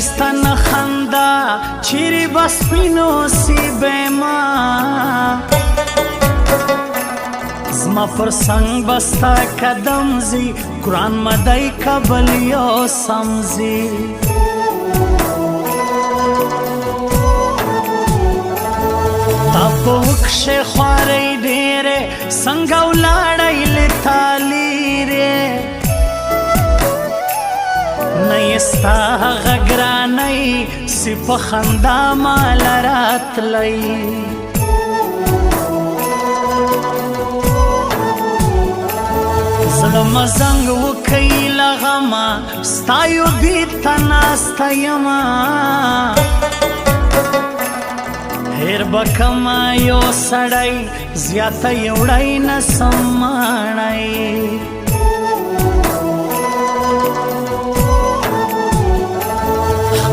ستن خندا چیری بس پینو سی بیما زما پر سنگ بستا قدم زی قرآن مدائی کبلیو سمزی تا پا وکش خواری دیره سنگو لاڑی لتالی ره نیستا غگرانی سی پا خندا مال رات لئی زلم زنگ وکی لغما ستایو بیتا ناستایما هیر بکما یو سڑای زیاتا یوڑای نسمانای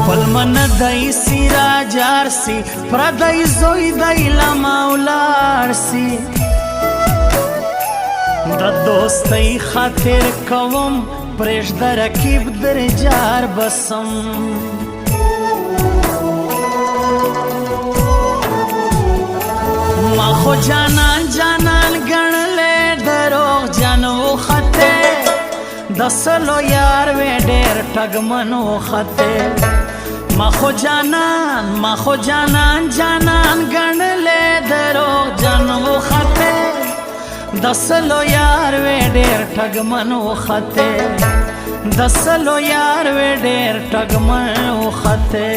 پلمن دای سی راجار سی پردای زوی دای لماولار سی دا دوستی خاطر کوم پریش در رکیب در جار بسم ما خو جانان جانان گنلے دروغ جانو خطے دسلو یار وی ډیر ټګمنو خطے ما خو جانان جانان گنلے دروغ جانو خطے دسلو یار وی ډیر ټګمنو خطے دسلو یار وی ډیر ټګمنو خطے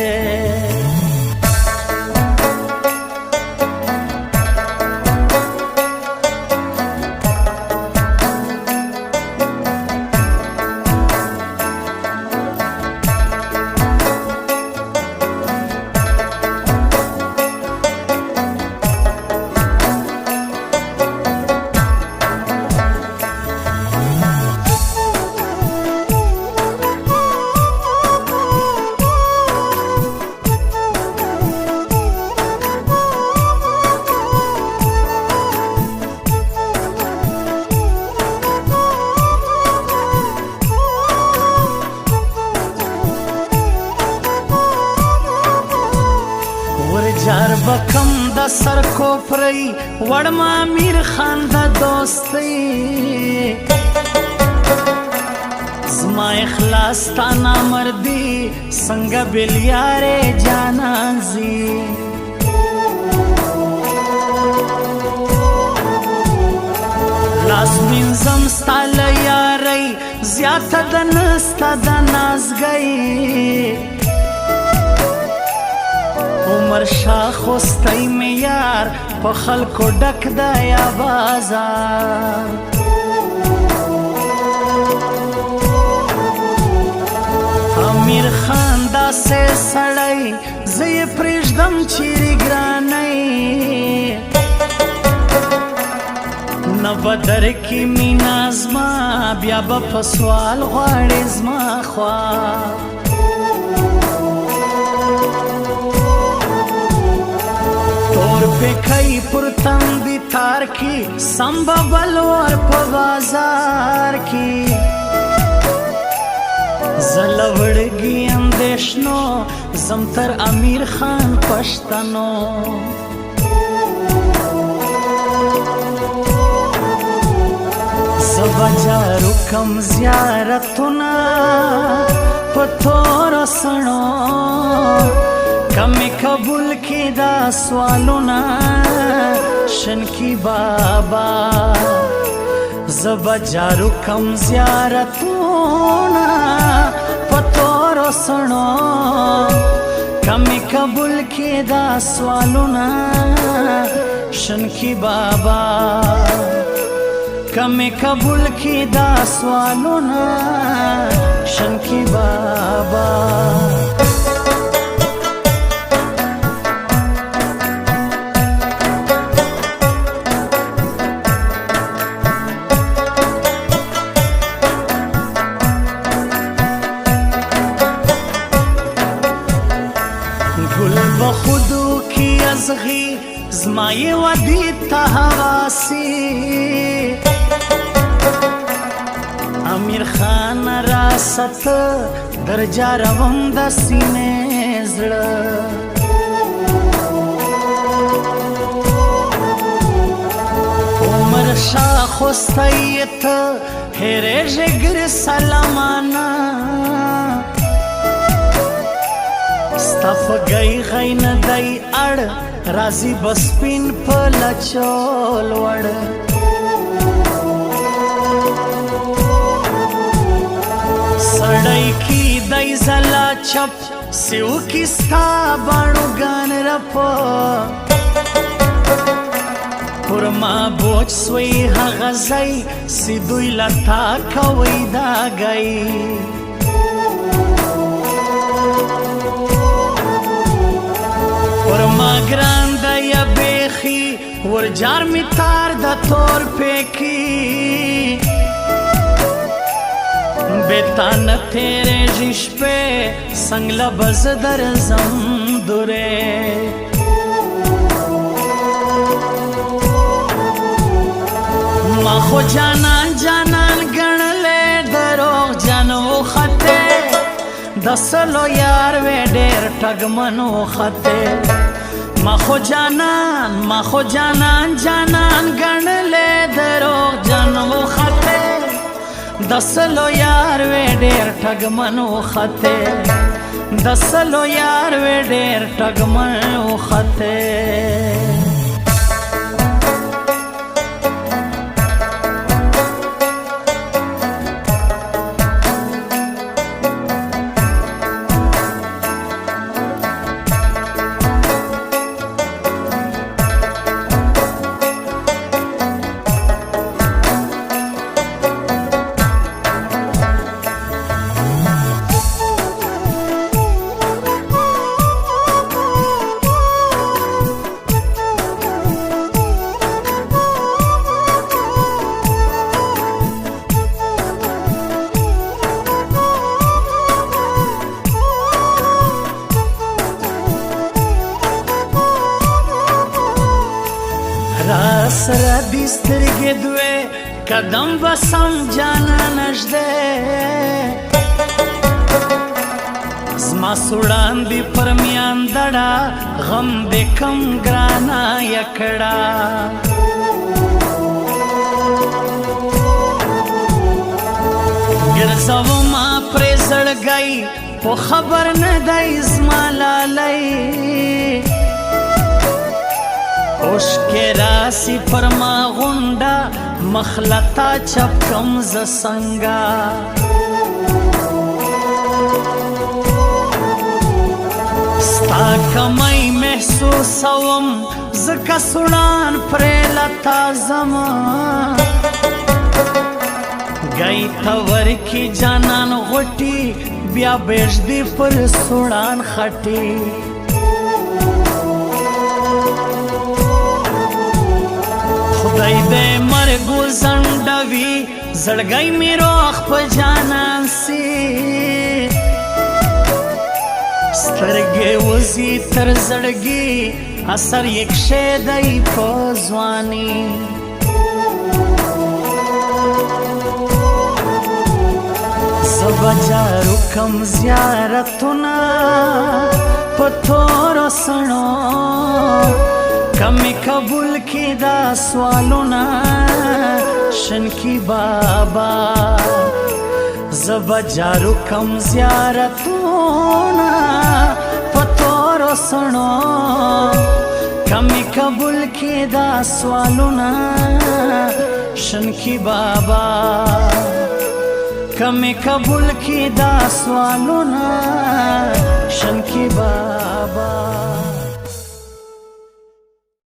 جار بکم دا سر کو پری وڑما میر خان دا دوستی زما اخلاص تانا مردی سنگا بلیار جانازی لاس منزم ستال یاری زیادتا دا نستا دا ناز گئی عمر شاہ خوستی میں یار پا خلکو ڈک دا یا بازار امیر خان دا سے سڑائی زی پریشدم چیری گرانائی نبدر کی مینا زما بیا با پسوال غوار زما خواه تور پہ کئی پرتم دی تار کی سمبا بلور پا بازار کی زلوڑگی اندیشنو زمتر امیر خان پشتنو زبجارو کم زیارتونا پتور سنو कमी कबूल की दा सवालुना शनकी बाबा जब जारू कम ज़ियारतुना पतोरो सणो कमी कबूल की दा सवालुना शनकी बाबा कमी कबूल की दा सवालुना शनकी बाबा बखुदू की अज़गी ज़माये वदी तहवासी आमिर खान रासत दर्जा रवम द सीने ज़ड़ा उमर शाह खुस्तैत हेरे जिगर सलामाना स्तफ गई गई न दई अड़ राजी बसपिन पला चोल वड़ सड़ई की दई जला छप सिउ किस्ता बाणु गान रपो पुरमा बोच सोई हा गजई सिदुई लता कवई दा गई ग्रांद या बेखी वरजार मितार द तोर पेकी बेतान तेरे जिश पे संगला बजदर जमदुरे माखो जानान जानान गण ले दरोग जानो खते दसलो यार वे डेर ठगमनो खते माखो जानान जानान गण ले दरोग जानो खते दसलो यार वे डेर ठगमनो खते दसलो यार वे डेर ठगमनो खते रासरा दिस्तरगे दुए कदम बसम जाना नजदे ज़मा सुड़ान दी परमियान दड़ा गम दे कम ग्राना यकड़ा गिरज़व माँ प्रे जड़ गई वो खबर न दई ज़मा लालई उश्के रासी परमा गुंडा मखलता चपकम जसंगा स्ता कमई महसूसवम ज़का सुड़ान प्रेलता जमा गई तवर की जानान घुटी बिया बेजदी पर सुड़ान खटी दे मरगु जंडवी जड़गई मेरो अख जानान सी स्तरगे वजी तर जड़गी असर एक शेदई पोजवानी सबजारू कम ज़ियारतुना पथोरो सणो कमी कबूल की दा सवालुना शनकी बाबा जब जारू कम ज़ियारतुना पतोर मोरो सणो कमी कबूल की दा सवालुना शनकी बाबा कमी कबूल की दा सवालुना शनकी बाबा।